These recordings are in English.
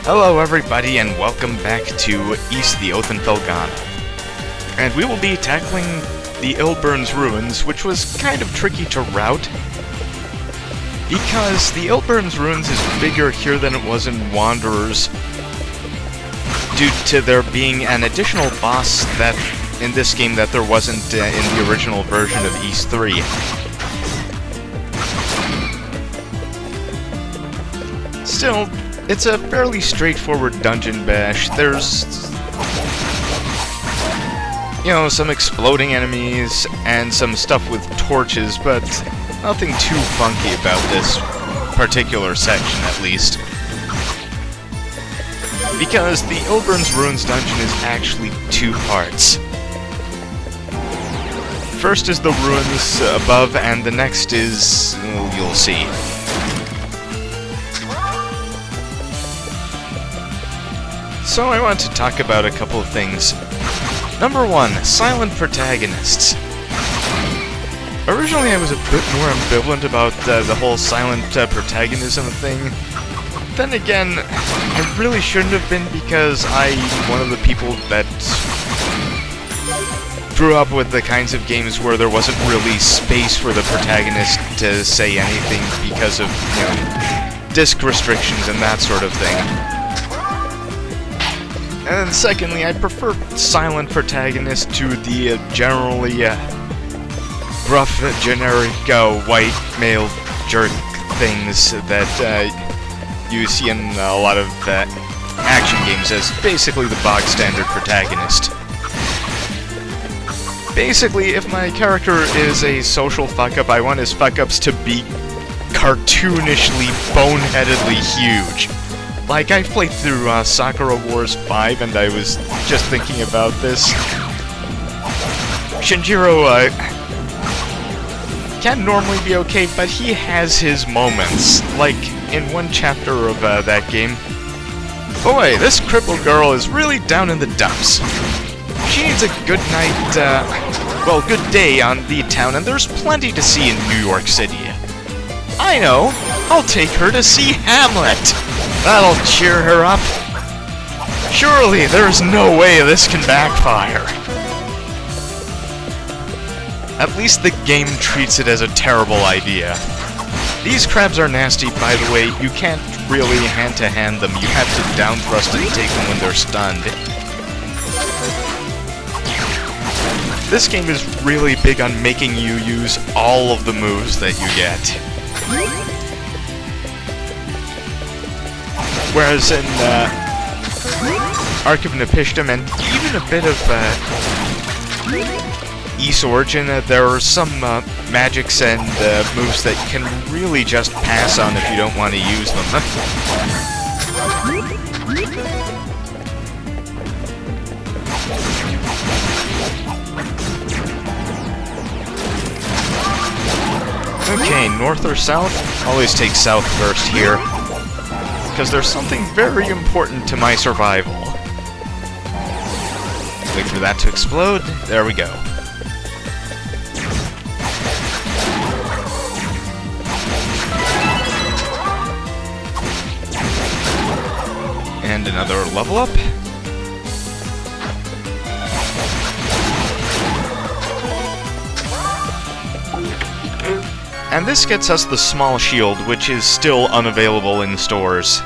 Hello everybody and welcome back to East the Oath and Felghana. And we will be tackling the Ilburn's Ruins, which was kind of tricky to route, because the Ilburn's Ruins is bigger here than it was in Wanderers, due to there being an additional boss that in this game that there wasn't in the original version of East 3. Still, it's a fairly straightforward dungeon bash. There's, you know, some exploding enemies and some stuff with torches, but nothing too funky about this particular section, at least. Because the Ilburn's Ruins dungeon is actually two parts. First is the ruins above, and the next is, well, you'll see. So I want to talk about a couple of things. Number one, silent protagonists. Originally I was a bit more ambivalent about the whole silent protagonism thing. Then again, I really shouldn't have been, because I'm one of the people that grew up with the kinds of games where there wasn't really space for the protagonist to say anything because of, you know, disc restrictions and that sort of thing. And secondly, I prefer silent protagonists to the generally rough, generic, white male jerk things that you see in a lot of action games as basically the bog standard protagonist. Basically, if my character is a social fuck-up, I want his fuck-ups to be cartoonishly, boneheadedly huge. Like, I played through Sakura Wars 5, and I was just thinking about this. Shinjiro, can normally be okay, but he has his moments. Like, in one chapter of that game, boy, this crippled girl is really down in the dumps. She needs a good night, well, good day on the town, and there's plenty to see in New York City. I know, I'll take her to see Hamlet. That'll cheer her up. Surely there's no way this can backfire. At least the game treats it as a terrible idea. These crabs are nasty, by the way. You can't really hand-to-hand them. You have to down-thrust and take them when they're stunned. This game is really big on making you use all of the moves that you get. Whereas in Ark of Nepishtim and even a bit of Ys Origin, there are some magics and moves that you can really just pass on if you don't want to use them. Okay, north or south? Always take south first here, because there's something very important to my survival. Wait for that to explode. There we go. And another level up. And this gets us the small shield, which is still unavailable in stores.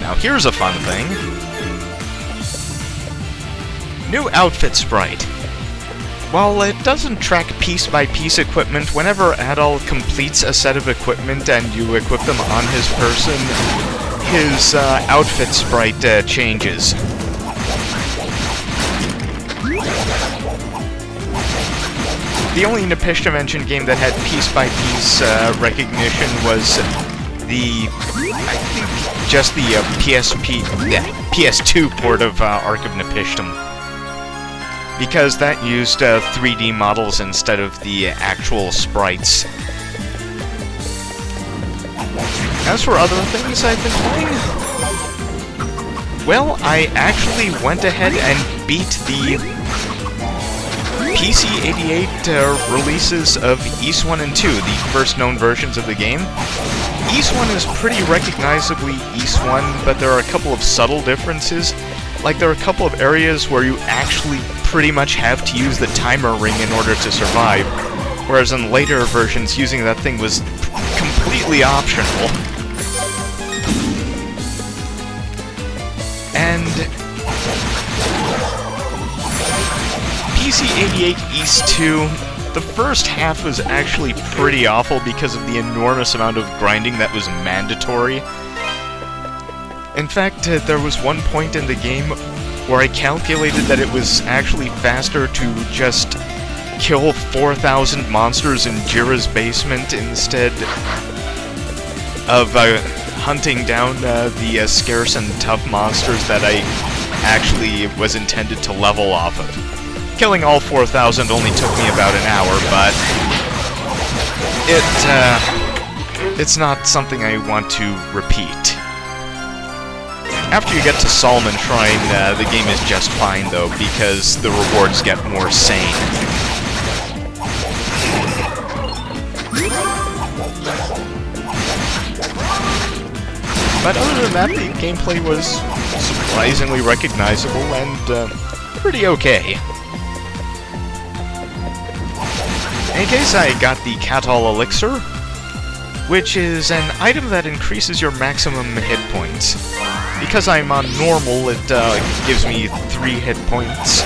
Now here's a fun thing. New outfit sprite. While it doesn't track piece-by-piece equipment, whenever Adol completes a set of equipment and you equip them on his person, his outfit sprite changes. The only Nepishtim Engine game that had piece-by-piece recognition was the, I think, just the PS2 port of Ark of Nepishtim. Because that used 3D models instead of the actual sprites. As for other things I've been playing, well, I actually went ahead and beat the PC-88 releases of Ys 1 and 2, the first known versions of the game. Ys 1 is pretty recognizably Ys 1, but there are a couple of subtle differences. Like, there are a couple of areas where you actually pretty much have to use the timer ring in order to survive, whereas in later versions, using that thing was completely optional. And PC-88 Ys 2, the first half was actually pretty awful because of the enormous amount of grinding that was mandatory. In fact, there was one point in the game where I calculated that it was actually faster to just kill 4,000 monsters in Jira's basement instead of hunting down the scarce and tough monsters that I actually was intended to level off of. Killing all 4,000 only took me about an hour, but it's not something I want to repeat. After you get to Solomon Shrine, the game is just fine, though, because the rewards get more sane. But other than that, the gameplay was surprisingly recognizable and pretty okay. In any case, I got the Catall Elixir, which is an item that increases your maximum hit points. Because I'm on normal, it gives me 3 hit points.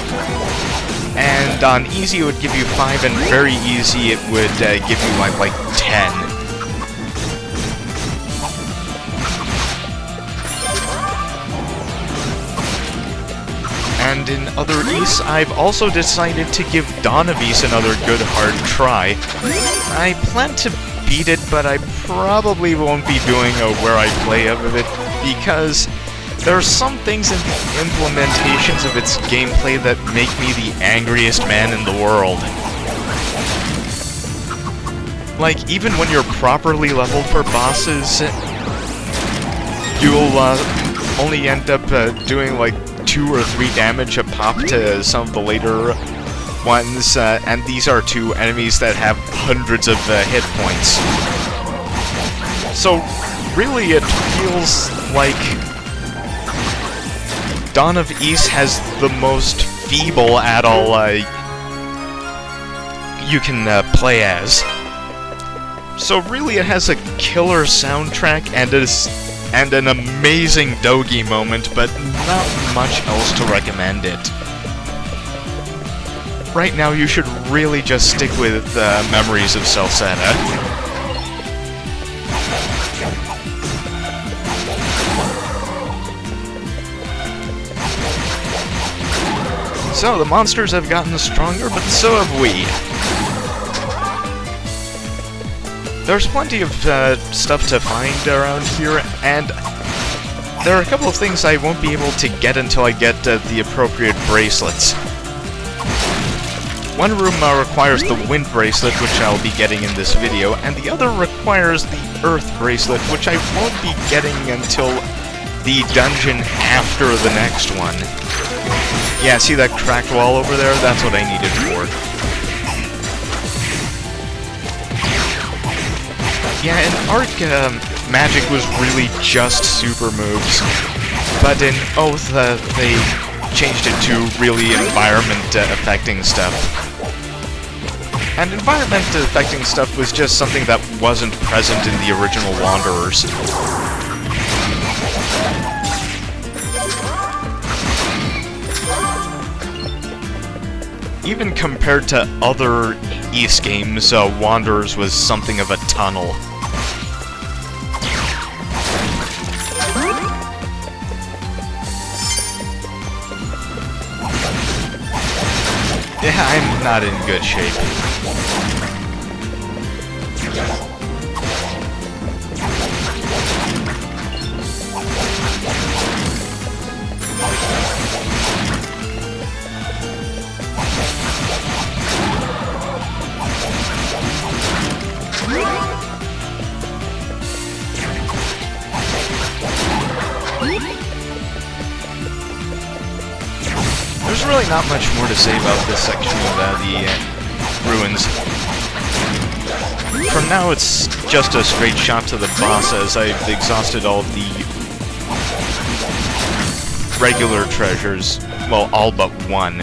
And on easy it would give you 5, and very easy it would give you like 10. And in other Ys, I've also decided to give Dawn of Ys another good hard try. I plan to beat it, but I probably won't be doing a where I play of it, because there are some things in the implementations of its gameplay that make me the angriest man in the world. Like, even when you're properly leveled for bosses, you'll only end up doing like 2 or 3 damage a pop to some of the later ones, and these are 2 enemies that have hundreds of hit points. So, really it feels like Dawn of Ys has the most feeble add-all you can play as. So really it has a killer soundtrack and an amazing Dogi moment, but not much else to recommend it. Right now you should really just stick with Memories of Celceta. So, the monsters have gotten stronger, but so have we. There's plenty of stuff to find around here, and there are a couple of things I won't be able to get until I get the appropriate bracelets. One room requires the Wind Bracelet, which I'll be getting in this video, and the other requires the Earth Bracelet, which I won't be getting until the dungeon after the next one. Yeah, see that cracked wall over there? That's what I needed for. Yeah, in Arc, magic was really just super moves, but in Oath, they changed it to really environment-affecting stuff. And environment-affecting stuff was just something that wasn't present in the original Wanderers. Even compared to other Ys games, Wanderers was something of a tunnel. Yeah, I'm not in good shape. There's there's really not much more to say about this section of the ruins. From now, it's just a straight shot to the boss, as I've exhausted all the regular treasures. Well, all but one.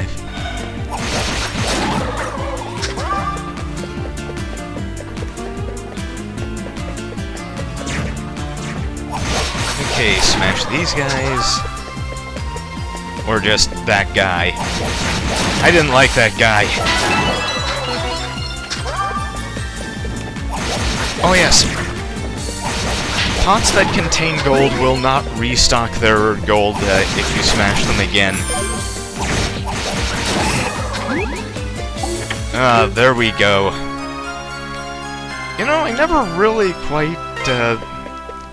Okay, smash these guys. Or just that guy. I didn't like that guy. Oh yes. Pots that contain gold will not restock their gold if you smash them again. There we go. You know, I never really quite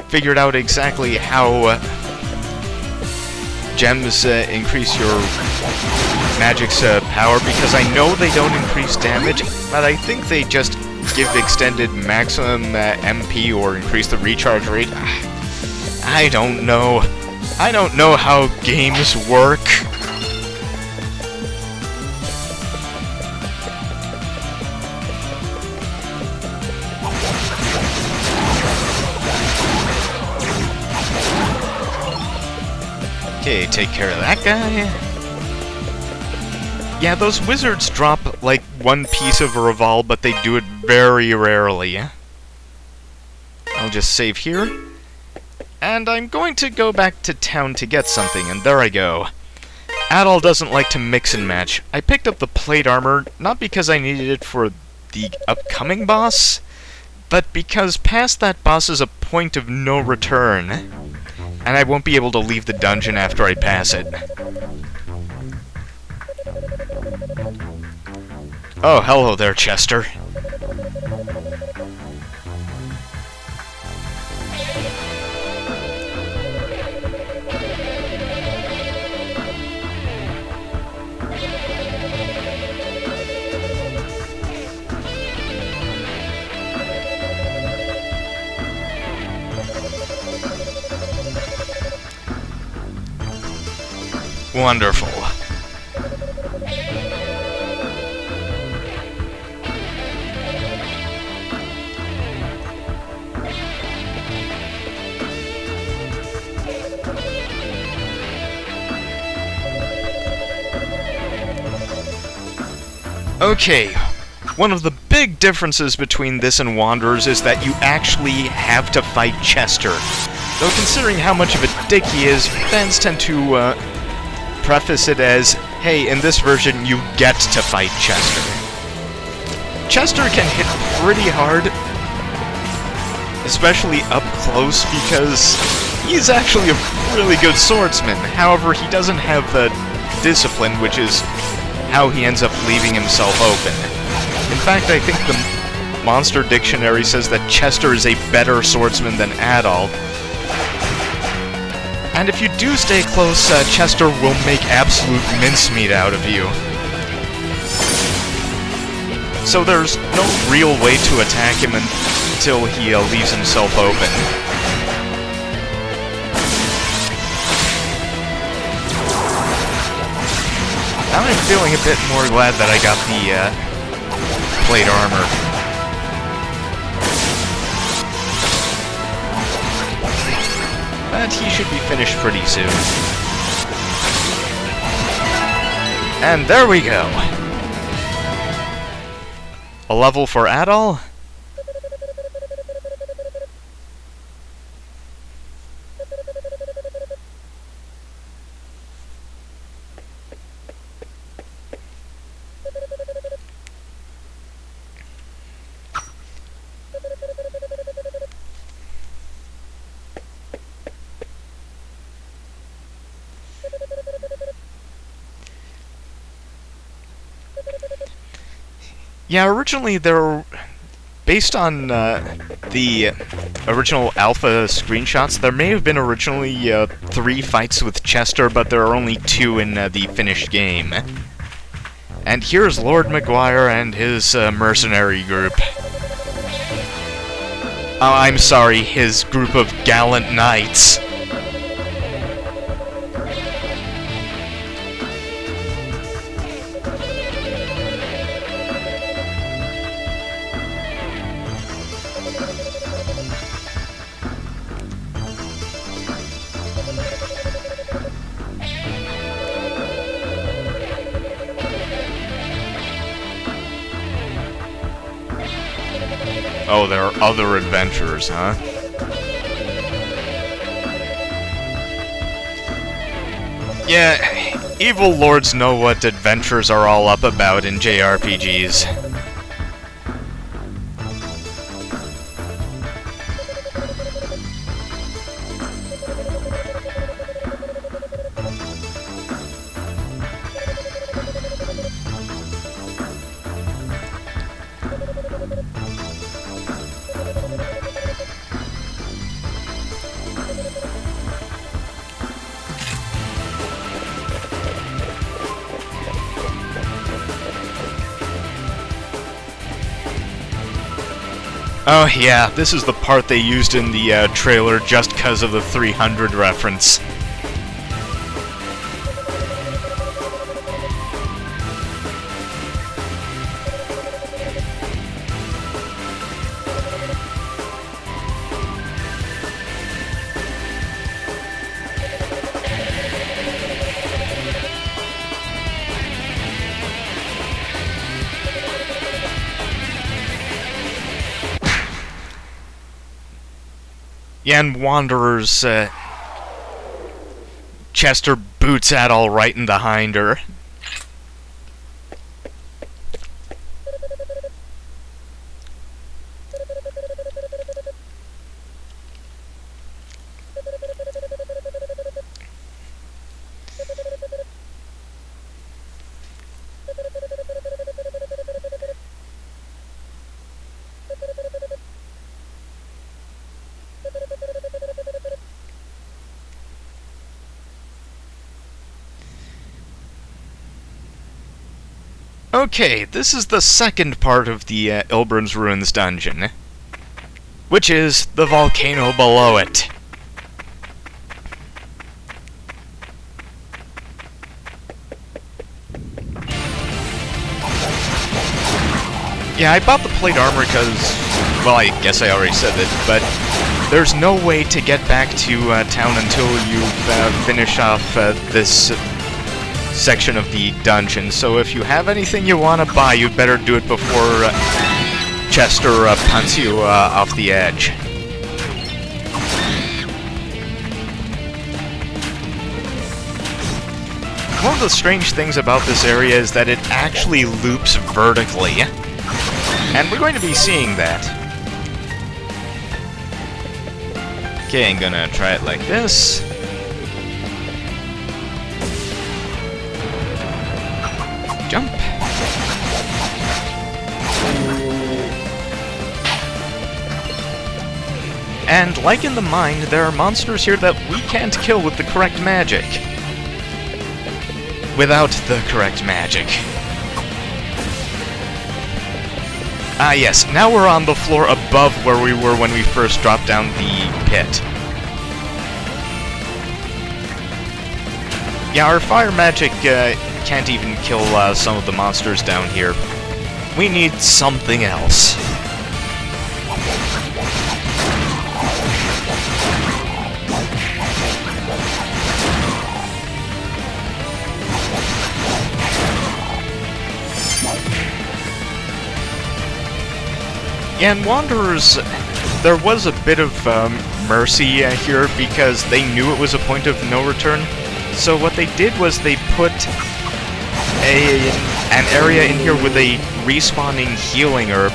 figured out exactly how gems increase your magic's power, because I know they don't increase damage, but I think they just give extended maximum MP or increase the recharge rate. I don't know. I don't know how games work. Okay, take care of that guy. Yeah, those wizards drop like one piece of revolve, but they do it very rarely. I'll just save here. And I'm going to go back to town to get something, and there I go. Adol doesn't like to mix and match. I picked up the plate armor, not because I needed it for the upcoming boss, but because past that boss is a point of no return, and I won't be able to leave the dungeon after I pass it. Oh, hello there, Chester. Wonderful. Okay, one of the big differences between this and Wanderers is that you actually have to fight Chester. Though considering how much of a dick he is, fans tend to preface it as, hey, in this version you get to fight Chester. Chester can hit pretty hard, especially up close, because he's actually a really good swordsman. However, he doesn't have the discipline, which is how he ends up leaving himself open. In fact, I think the Monster Dictionary says that Chester is a better swordsman than Adol. And if you do stay close, Chester will make absolute mincemeat out of you. So there's no real way to attack him until he leaves himself open. Now I'm feeling a bit more glad that I got the plate armor. But he should be finished pretty soon. And there we go. A level for Adol. Yeah, originally there were, based on the original alpha screenshots, there may have been originally 3 fights with Chester, but there are only 2 in the finished game. And here's Lord Maguire and his mercenary group. Oh, I'm sorry, his group of gallant knights. Oh, there are other adventures, huh? Yeah, evil lords know what adventures are all up about in JRPGs. Oh yeah, this is the part they used in the trailer just because of the 300 reference. Yeah, and Wanderer's Chester boots Adol right in the hinder. Okay, this is the second part of the Ilburn's Ruins dungeon, which is the volcano below it. Yeah, I bought the plate armor because, well, I guess I already said it, but there's no way to get back to town until you finish off this section of the dungeon, so if you have anything you want to buy, you'd better do it before Chester punts you off the edge. One of the strange things about this area is that it actually loops vertically, and we're going to be seeing that. Okay, I'm gonna try it like this. Jump. And like in the mine, there are monsters here that we can't kill with the correct magic. Without the correct magic. Ah yes, now we're on the floor above where we were when we first dropped down the pit. Yeah, our fire magic can't even kill some of the monsters down here. We need something else. And Wanderers, there was a bit of mercy here because they knew it was a point of no return. So what they did was they put an area in here with a respawning healing herb.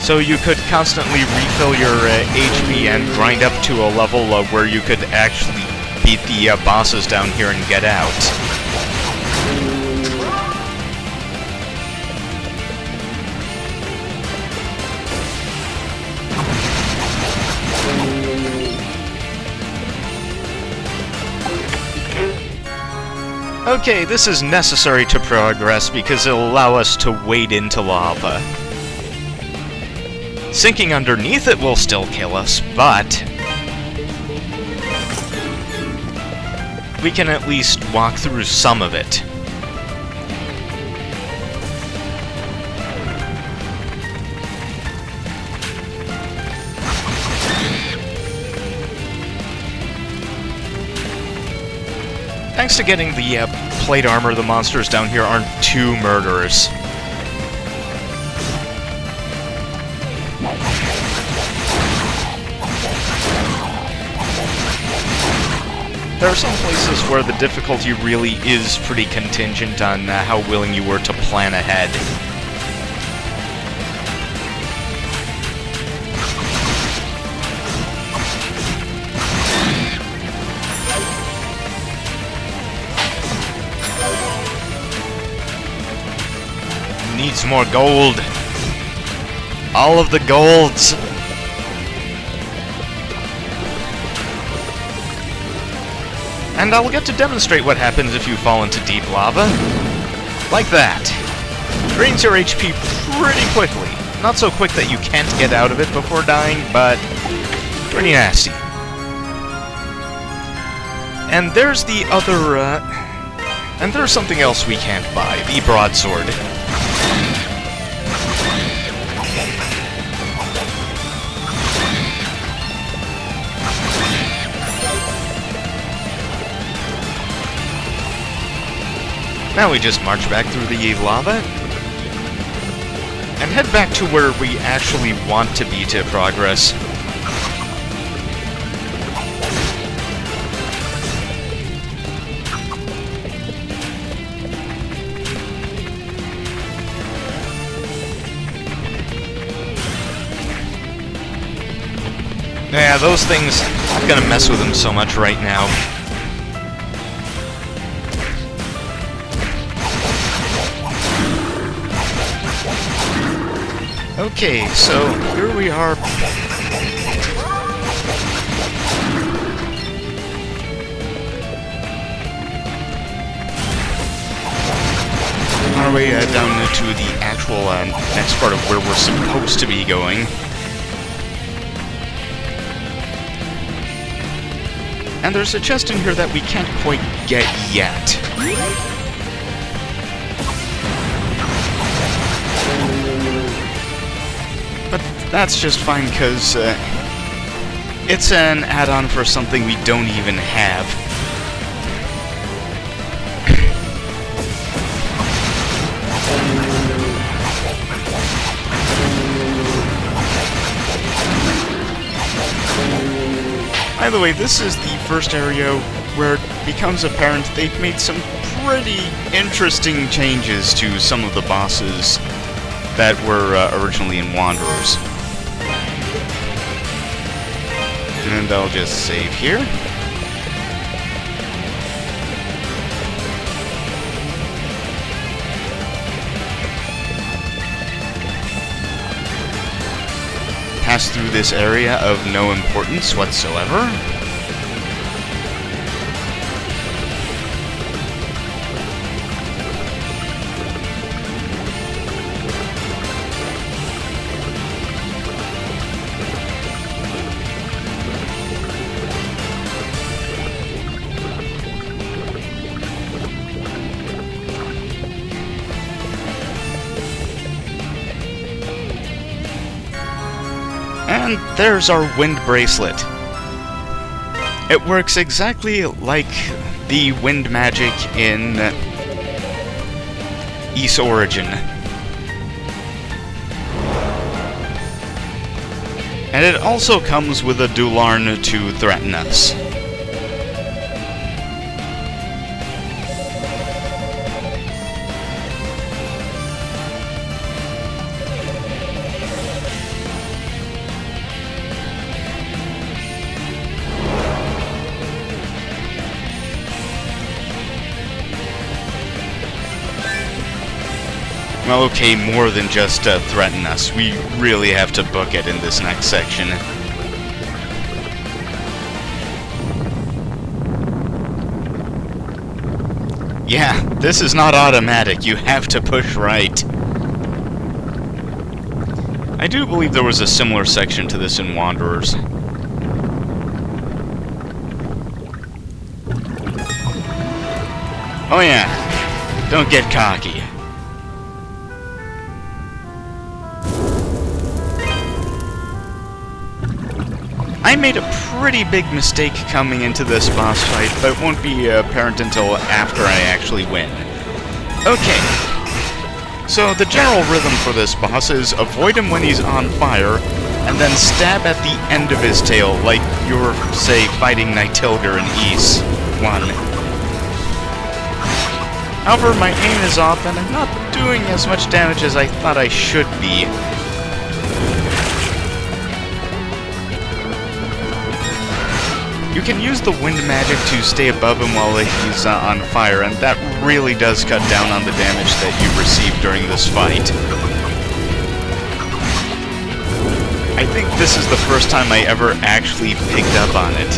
So you could constantly refill your HP and grind up to a level where you could actually beat the bosses down here and get out. Okay, this is necessary to progress because it'll allow us to wade into lava. Sinking underneath it will still kill us, but we can at least walk through some of it. Thanks to getting the plate armor, the monsters down here aren't too murderous. There are some places where the difficulty really is pretty contingent on how willing you were to plan ahead. Needs more gold. All of the golds. And I'll get to demonstrate what happens if you fall into deep lava. Like that. Drains your HP pretty quickly. Not so quick that you can't get out of it before dying, but pretty nasty. And there's the other, and there's something else we can't buy, the broadsword. Now we just march back through the lava, and head back to where we actually want to be to progress. Yeah, those things, I'm gonna mess with them so much right now. Okay, so here we are. On our way down to the actual next part of where we're supposed to be going. And there's a chest in here that we can't quite get yet. But that's just fine, because it's an add-on for something we don't even have. By the way, this is the first area where it becomes apparent they've made some pretty interesting changes to some of the bosses that were originally in Wanderers. And I'll just save here. Pass through this area of no importance whatsoever. And there's our wind bracelet. It works exactly like the wind magic in Ys Origin. And it also comes with a Dularn to threaten us. Well, okay, more than just threaten us. We really have to book it in this next section. Yeah, this is not automatic. You have to push right. I do believe there was a similar section to this in Wanderers. Oh yeah, don't get cocky. I made a pretty big mistake coming into this boss fight, but it won't be apparent until after I actually win. Okay, so the general rhythm for this boss is avoid him when he's on fire, and then stab at the end of his tail, like you're, say, fighting Nightilger in Ys. one. However, my aim is off and I'm not doing as much damage as I thought I should be. You can use the wind magic to stay above him while he's on fire, and that really does cut down on the damage that you receive during this fight. I think this is the first time I ever actually picked up on it.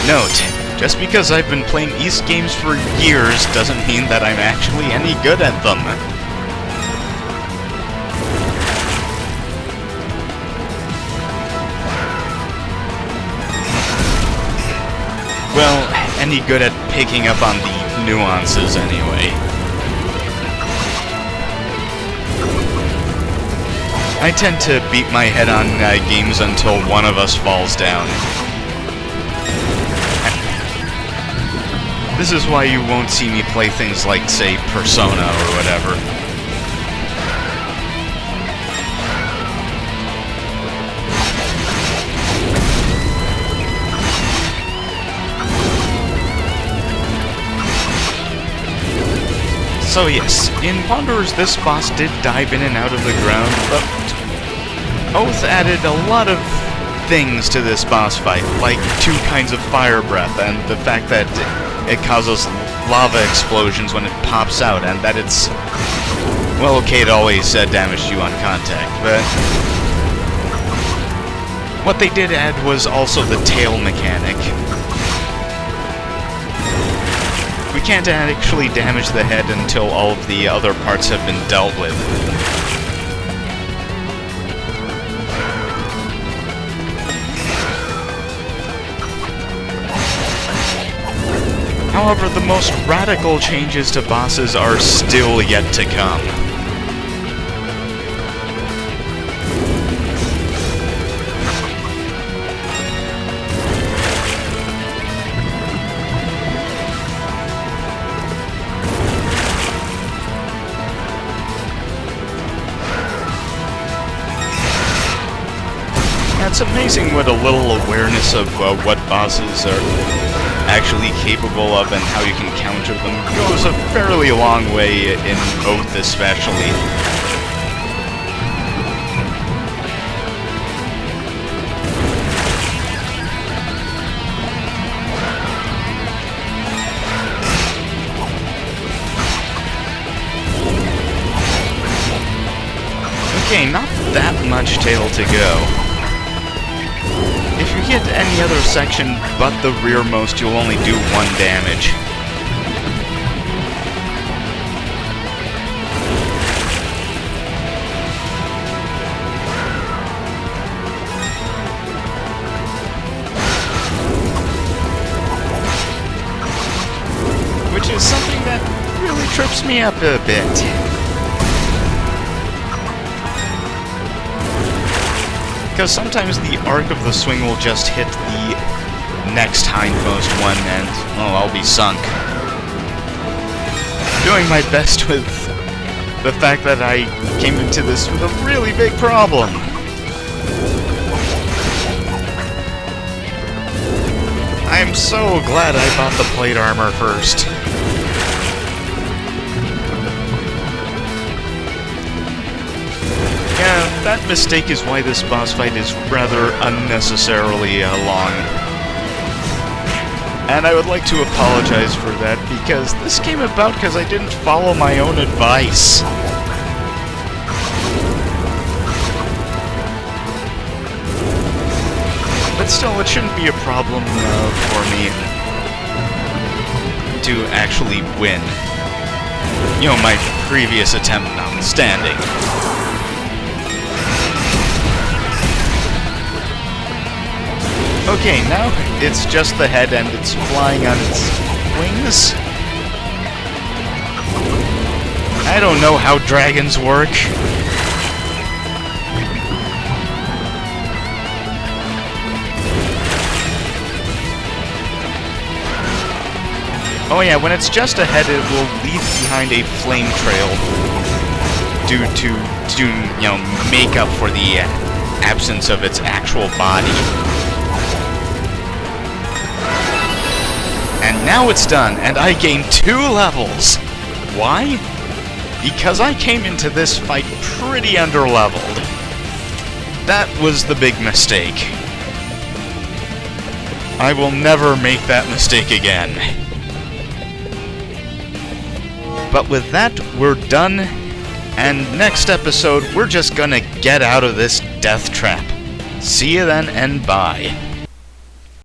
Note, just because I've been playing East games for years doesn't mean that I'm actually any good at them. Well, any good at picking up on the nuances anyway. I tend to beat my head on games until one of us falls down. This is why you won't see me play things like, say, Persona or whatever. So yes, in Wanderers this boss did dive in and out of the ground, but Oath added a lot of things to this boss fight, like 2 kinds of fire breath, and the fact that it causes lava explosions when it pops out, and that it's... well, okay, it always damaged you on contact, but... what they did add was also the tail mechanic. We can't actually damage the head until all of the other parts have been dealt with. However, the most radical changes to bosses are still yet to come. It's amazing what a little awareness of what bosses are actually capable of and how you can counter them goes a fairly long way in Oath especially. Okay, not that much tail to go. If you hit any other section but the rearmost, you'll only do 1 damage. Which is something that really trips me up a bit. Because sometimes the arc of the swing will just hit the next hindmost one and, oh, I'll be sunk. Doing my best with the fact that I came into this with a really big problem. I'm so glad I bought the plate armor first. Yeah, that mistake is why this boss fight is rather unnecessarily long. And I would like to apologize for that, because this came about because I didn't follow my own advice. But still, it shouldn't be a problem for me to actually win. You know, my previous attempt notwithstanding. Okay, now it's just the head and it's flying on its wings. I don't know how dragons work. Oh yeah, when it's just a head, it will leave behind a flame trail to you know, make up for the absence of its actual body. And now it's done, and I gained 2 levels. Why? Because I came into this fight pretty underleveled. That was the big mistake. I will never make that mistake again. But with that, we're done. And next episode, we're just gonna get out of this death trap. See you then, and bye.